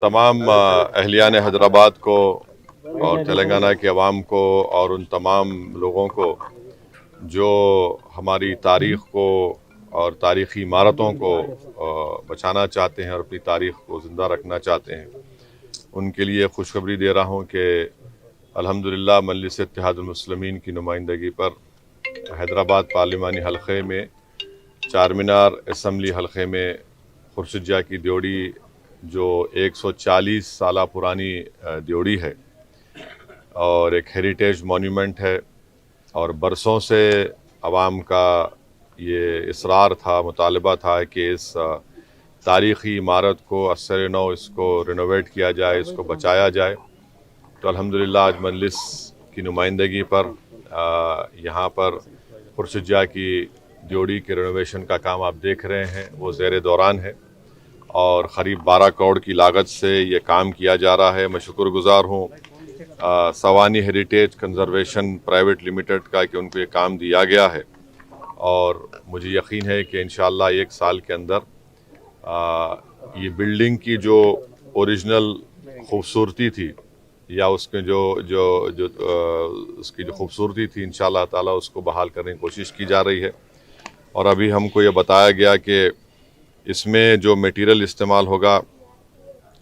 तमाम अहलियान हैदराबाद को और तेलंगाना के अवाम को और उन तमाम लोगों को जो हमारी तारीख़ को और तारीख़ी इमारतों को बचाना चाहते हैं और अपनी तारीख़ को ज़िंदा रखना चाहते हैं, उनके लिए खुशखबरी दे रहा हूँ कि अल्हम्दुलिल्लाह मजलिस इत्तेहादुल मुस्लिमीन की नुमाइंदगी पर हैदराबाद पार्लिमानी हलक़े में चारमीनार असम्बली हलक़े में खुर्शीद की ड्योढ़ी जो 140 साल पुरानी ड्योढ़ी है और एक हेरिटेज मॉन्यूमेंट है और बरसों से अवाम का ये इसरार था, मुतालबा था कि इस तारीख़ी इमारत को असर नौ इसको रिनोवेट किया जाए, इसको बचाया जाए। तो अल्हम्दुलिल्लाह आज मजलिस की नुमाइंदगी पर यहाँ पर खुर्शीद की ड्योढ़ी के रिनोवेशन का काम आप देख रहे हैं, वो ज़ेर दौरान है और क़रीब 12 करोड़ की लागत से ये काम किया जा रहा है। मैं शुक्रगुज़ार हूँ सवानी हेरिटेज कंजर्वेशन प्राइवेट लिमिटेड का कि उनको ये काम दिया गया है और मुझे यकीन है कि इंशाअल्लाह 1 साल के अंदर ये बिल्डिंग की जो ओरिजिनल खूबसूरती थी या उसके जो जो जो उसकी जो खूबसूरती थी इंशाअल्लाह ताला उसको बहाल करने की कोशिश की जा रही है। और अभी हमको ये बताया गया कि इसमें जो मटेरियल इस्तेमाल होगा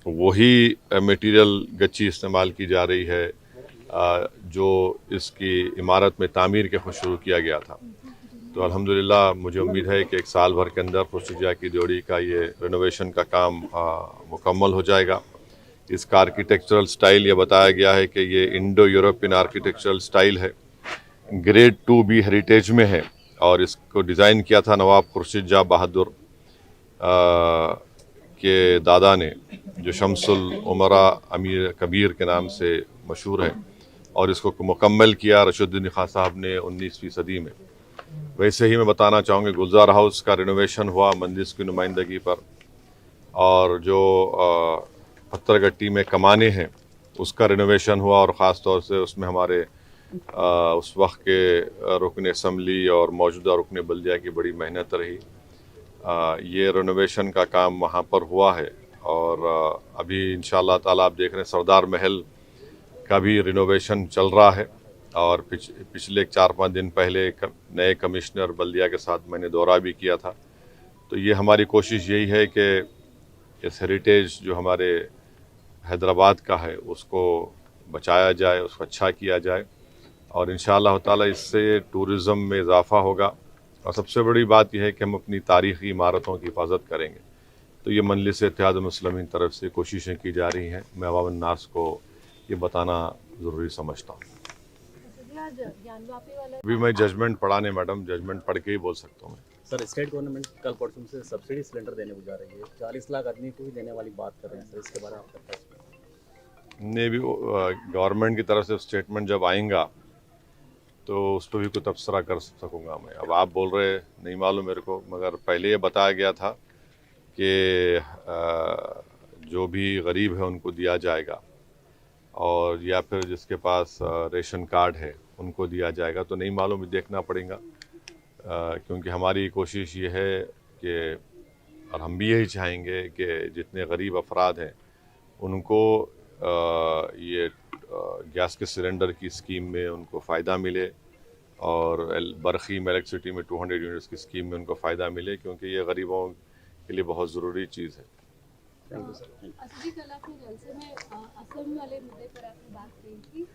वही मटेरियल गच्ची इस्तेमाल की जा रही है जो इसकी इमारत में तामीर के खुद शुरू किया गया था। तो अल्हम्दुलिल्लाह मुझे उम्मीद है कि 1 साल भर के अंदर खुर्शीद की ड्योढ़ी का ये रिनोवेशन का काम मुकम्मल हो जाएगा। इसका आर्किटेक्चरल स्टाइल ये बताया गया है कि ये इंडो यूरोपियन आर्किटेक्चरल स्टाइल है, ग्रेड 2B हेरिटेज में है और इसको डिज़ाइन किया था नवाब खुर्शीद बहादुर के दादा ने, जो शम्सुल उमरा अमीर कबीर के नाम से मशहूर है, और इसको मुकम्मल किया रशीदुद्दीन खां साहब ने 19वीं सदी में। वैसे ही मैं बताना चाहूँगा गुलजार हाउस का रिनोवेशन हुआ मजलिस की नुमाइंदगी पर और जो पत्थरगट्टी में कमाने हैं उसका रिनोवेशन हुआ और ख़ास तौर से उसमें हमारे उस वक्त के रुकन असम्बली और मौजूदा रुकन बल्दिया की बड़ी मेहनत रही। ये रिनोवेशन का काम वहाँ पर हुआ है और अभी इंशाअल्लाह ताला आप देख रहे हैं सरदार महल का भी रिनोवेशन चल रहा है और पिछले 4-5 दिन पहले नए कमिश्नर बल्दिया के साथ मैंने दौरा भी किया था। तो ये हमारी कोशिश यही है कि इस हेरिटेज जो हमारे हैदराबाद का है उसको बचाया जाए, उसको अच्छा किया जाए और इंशाअल्लाह ताला इससे टूरिज़म में इजाफ़ा होगा और सबसे बड़ी बात यह है कि हम अपनी तारीख़ी इमारतों की हिफाजत करेंगे। तो ये मजलिस इत्तेहादुल मुस्लिमीन तरफ से कोशिशें की जा रही हैं। मैं अवाम नास को ये बताना ज़रूरी समझता हूँ। अभी मैं जजमेंट पढ़ा नहीं मैडम, जजमेंट पढ़ के ही बोल सकता हूँ मैं। सर, स्टेट गवर्नमेंट कल परसों से सब्सिडी सिलेंडर देने को जा रही है, 40 लाख आदमी को ही देने वाली बात कर रहे हैं सर, इसके बारे में आपका क्या? नहीं, भी गवर्नमेंट की तरफ से स्टेटमेंट जब आएगा तो उस पर भी कोई तबसरा कर सकूँगा मैं। अब आप बोल रहे नहीं मालूम मेरे को, मगर पहले ये बताया गया था कि जो भी गरीब है उनको दिया जाएगा और या फिर जिसके पास रेशन कार्ड है उनको दिया जाएगा। तो नहीं मालूम, देखना पड़ेगा क्योंकि हमारी कोशिश ये है कि और हम भी यही चाहेंगे कि जितने गरीब अफराद हैं उनको ये गैस के सिलेंडर की स्कीम में उनको फ़ायदा मिले और बरखी में इलेक्ट्रिसिटी में 200 यूनिट्स की स्कीम में उनको फ़ायदा मिले क्योंकि ये गरीबों के लिए बहुत ज़रूरी चीज़ है। Thank you sir. असली कल आपने जलसे में असम वाले मुद्दे पर आपने बात कही थी,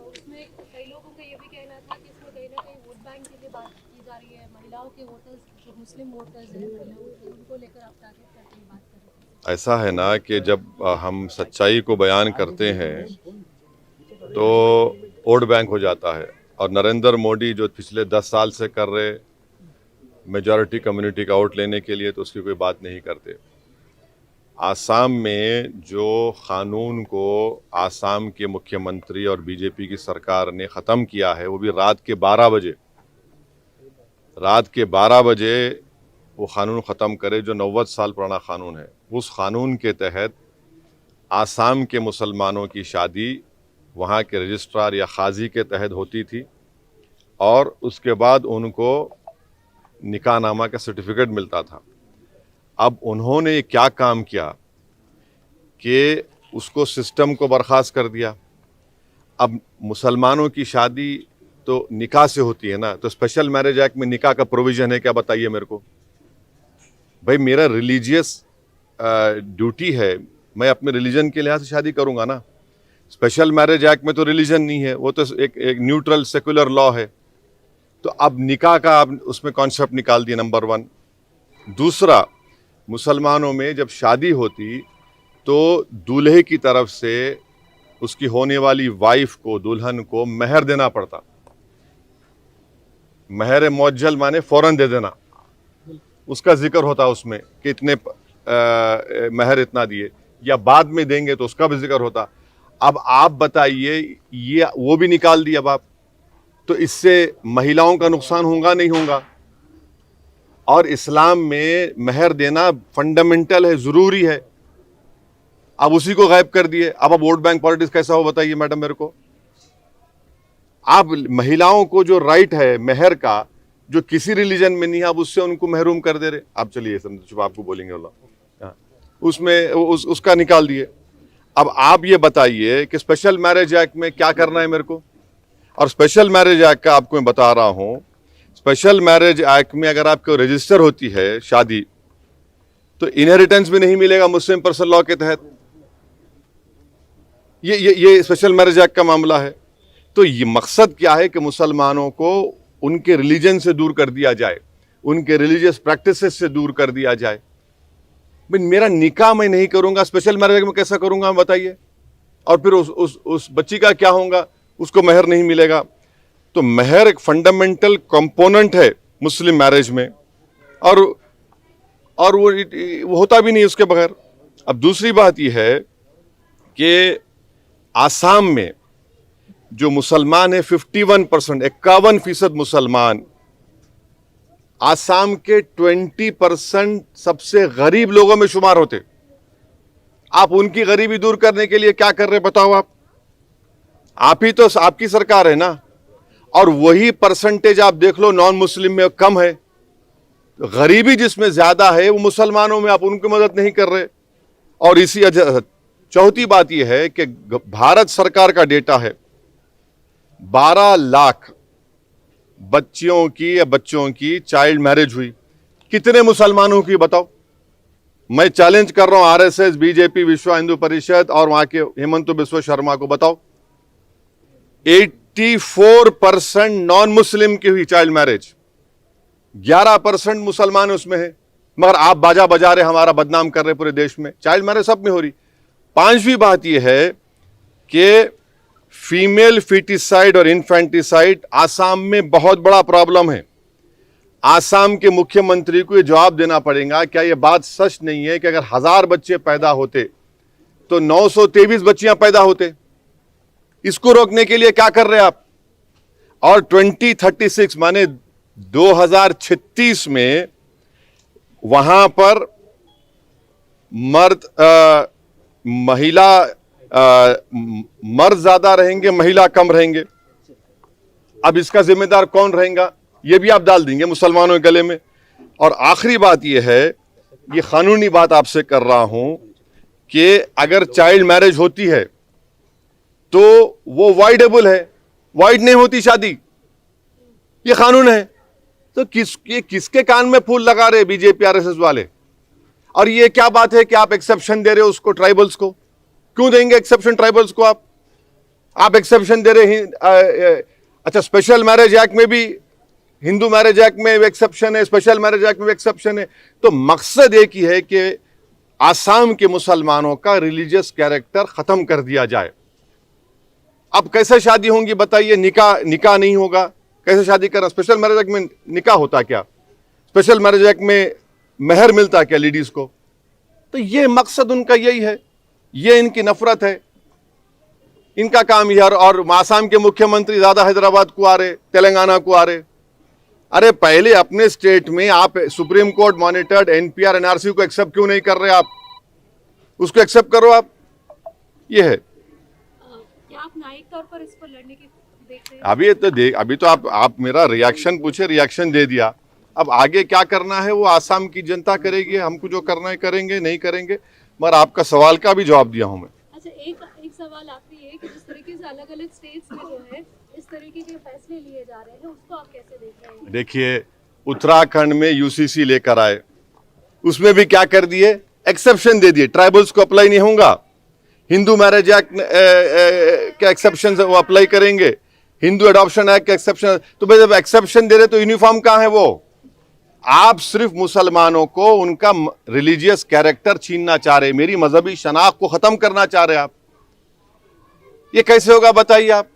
उसमें कई लोगों का ये भी कहना था कि इसमें कहीं ना कहीं वोट बैंक के लिए बात की जा रही है, महिलाओं के वोटर्स जो मुस्लिम वोटर्स हैं उनको लेकर आप टारगेट करके बात कर रहे हैं। ऐसा है ना कि जब हम सच्चाई को बयान करते हैं तो वोट बैंक हो जाता है और नरेंद्र मोदी जो पिछले 10 साल से कर रहे मेजॉरिटी कम्युनिटी का वोट लेने के लिए, तो उसकी कोई बात नहीं करते। आसाम में जो क़ानून को आसाम के मुख्यमंत्री और बीजेपी की सरकार ने ख़त्म किया है वो भी रात के 12 बजे वो क़ानून ख़त्म करे जो 90 साल पुराना क़ानून है। उस क़ानून के तहत आसाम के मुसलमानों की शादी वहाँ के रजिस्ट्रार या क़ाज़ी के तहत होती थी और उसके बाद उनको निकाहनामा का सर्टिफिकेट मिलता था। अब उन्होंने क्या काम किया कि उसको सिस्टम को बर्खास्त कर दिया। अब मुसलमानों की शादी तो निकाह से होती है ना, तो स्पेशल मैरिज एक्ट में निकाह का प्रोविज़न है क्या, बताइए मेरे को। भाई मेरा रिलीजियस ड्यूटी है, मैं अपने रिलीजन के लिहाज से शादी करूंगा ना। स्पेशल मैरिज एक्ट में तो रिलीजन नहीं है, वो तो एक न्यूट्रल सेकुलर लॉ है। तो अब निकाह का आप उसमें कॉन्सेप्ट निकाल दिए, नंबर 1। दूसरा, मुसलमानों में जब शादी होती तो दूल्हे की तरफ से उसकी होने वाली वाइफ को, दुल्हन को महर देना पड़ता। महर मुअज्जल माने फौरन दे देना, उसका जिक्र होता उसमें कि इतने महर इतना दिए, या बाद में देंगे तो उसका भी जिक्र होता। अब आप बताइए, ये वो भी निकाल दिया अब आप, तो इससे महिलाओं का नुकसान होगा नहीं होगा? और इस्लाम में महर देना फंडामेंटल है, ज़रूरी है। अब उसी को गायब कर दिए। अब वोट बैंक पॉलिटिक्स कैसा हो बताइए मैडम मेरे को। आप महिलाओं को जो राइट है महर का, जो किसी रिलीजन में नहीं है, आप उससे उनको महरूम कर दे रहे। आप चलिए समझो, आपको बोलेंगे वाला उसमें उसका निकाल दिए। अब आप ये बताइए कि स्पेशल मैरिज एक्ट में क्या करना है मेरे को। और स्पेशल मैरिज एक्ट का आपको मैं बता रहा हूं, स्पेशल मैरिज एक्ट में अगर आपको रजिस्टर होती है शादी, तो इनहेरिटेंस भी नहीं मिलेगा मुस्लिम पर्सनल लॉ के तहत। ये स्पेशल मैरिज एक्ट का मामला है। तो ये मकसद क्या है कि मुसलमानों को उनके रिलीजन से दूर कर दिया जाए, उनके रिलीजियस प्रैक्टिसेस से दूर कर दिया जाए। मेरा निकाह मैं नहीं करूंगा, स्पेशल मैरिज में कैसा करूंगा बताइए। और फिर उस बच्ची का क्या होगा, उसको महर नहीं मिलेगा। तो महर एक फंडामेंटल कंपोनेंट है मुस्लिम मैरिज में, और वो होता भी नहीं उसके बगैर। अब दूसरी बात यह है कि आसाम में जो मुसलमान है 51%, 51% मुसलमान, आसाम के 20% सबसे गरीब लोगों में शुमार होते। आप उनकी गरीबी दूर करने के लिए क्या कर रहे बताओ। आप ही तो, आपकी सरकार है ना। और वही परसेंटेज आप देख लो नॉन मुस्लिम में कम है। गरीबी जिसमें ज्यादा है वो मुसलमानों में, आप उनकी मदद नहीं कर रहे। और इसी चौथी बात यह है कि भारत सरकार का डेटा है, 12 लाख बच्चियों की या बच्चों की चाइल्ड मैरिज हुई। कितने मुसलमानों की बताओ। मैं चैलेंज कर रहा हूं आरएसएस, बीजेपी, विश्व हिंदू परिषद और वहां के हेमंत बिस्वा शर्मा को, बताओ 84% नॉन मुस्लिम की हुई चाइल्ड मैरिज, 11% मुसलमान उसमें है। मगर आप बाजा बजा रहे, हमारा बदनाम कर रहे पूरे देश में। चाइल्ड मैरिज सब में हो रही। पांचवी बात यह है कि फीमेल फीटिसाइड और इन्फेंटिसाइड आसाम में बहुत बड़ा प्रॉब्लम है। आसाम के मुख्यमंत्री को यह जवाब देना पड़ेगा, क्या यह बात सच नहीं है कि अगर 1000 बच्चे पैदा होते तो 923 बच्चियां पैदा होते। इसको रोकने के लिए क्या कर रहे आप। और 2036 माने 2036 में वहां पर मर्द ज्यादा रहेंगे, महिला कम रहेंगे। अब इसका जिम्मेदार कौन रहेगा, यह भी आप डाल देंगे मुसलमानों के गले में। और आखिरी बात यह है, यह कानूनी बात आपसे कर रहा हूं कि अगर चाइल्ड मैरिज होती है तो वो वाइडेबल है, वाइड नहीं होती शादी, ये कानून है। तो किसके कान में फूल लगा रहे बीजेपी आरएसएस वाले। और ये क्या बात है कि आप एक्सेप्शन दे रहे हो उसको, ट्राइबल्स को। क्यों देंगे एक्सेप्शन ट्राइबल्स को आप एक्सेप्शन दे रहे हैं। अच्छा, स्पेशल मैरिज एक्ट में भी, हिंदू मैरिज एक्ट में एक्सेप्शन है, स्पेशल मैरिज एक्ट में एक्सेप्शन है। तो मकसद एक ही है कि आसाम के मुसलमानों का रिलीजियस कैरेक्टर खत्म कर दिया जाए। अब कैसे शादी होंगी बताइए, निकाह नहीं होगा, कैसे शादी करना। स्पेशल मैरिज एक्ट में निकाह होता क्या, स्पेशल मैरिज एक्ट में महर मिलता क्या लेडीज को। तो ये मकसद उनका यही है, ये इनकी नफरत है, इनका काम यह। और आसाम के मुख्यमंत्री ज्यादा हैदराबाद को आ रहे, तेलंगाना को आ रहे। अरे पहले अपने स्टेट में आप supreme court monitored NPR NRC को एक्सेप्ट क्यों नहीं कर रहे आप, उसको एक्सेप्ट करो आप। ये है। क्या आप न्यायिक तौर पर इस पर लड़ने की देख रहे हैं? अभी तो आप मेरा रिएक्शन पूछे, रिएक्शन दे दिया। अब आगे क्या करना है वो आसाम की जनता करेगी। हमको जो करना है करेंगे, नहीं करेंगे। मगर आपका सवाल का भी जवाब दिया हूं मैं। अच्छा, एक सवाल आखिरी है कि जिस तरीके से अलग अलग स्टेट्स में जो है इस तरीके के फैसले लिए जा रहे हैं, उसको आप कैसे देख रहे हैं? देखिए, उत्तराखंड में यूसीसी लेकर आए, उसमें भी क्या कर दिए, एक्सेप्शन दे दिए, ट्राइबल्स को अप्लाई नहीं होगा। हिंदू मैरिज एक्ट के एक्सेप्शन वो अप्लाई करेंगे, हिंदू एडॉप्शन एक्ट के एक्सेप्शन। तो भाई जब एक्सेप्शन दे रहे तो यूनिफॉर्म कहां है? वो आप सिर्फ मुसलमानों को उनका रिलीजियस कैरेक्टर छीनना चाह रहे, मेरी मजहबी शनाख्त को खत्म करना चाह रहे आप। ये कैसे होगा बताइए आप?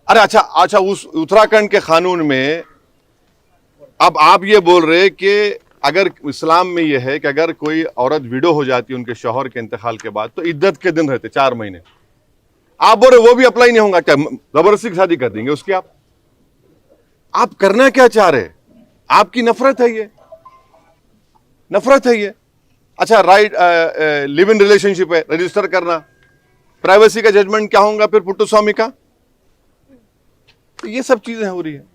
अरे अच्छा, उस उत्तराखंड के कानून में अब आप ये बोल रहे कि अगर इस्लाम में यह है कि अगर कोई औरत विडो हो जाती है उनके शौहर के इंतकाल के बाद, तो इद्दत के दिन रहते 4 महीने। आप बोल रहे वो भी अप्लाई नहीं होगा क्या? जबरदस्ती की शादी कर देंगे उसकी? आप करना क्या चाह रहे? आपकी नफरत है ये, नफरत है ये। अच्छा, राइट लिव इन रिलेशनशिप है, रजिस्टर करना, प्राइवेसी का जजमेंट क्या होगा फिर पुट्टू स्वामी का? तो ये सब चीजें हो रही है।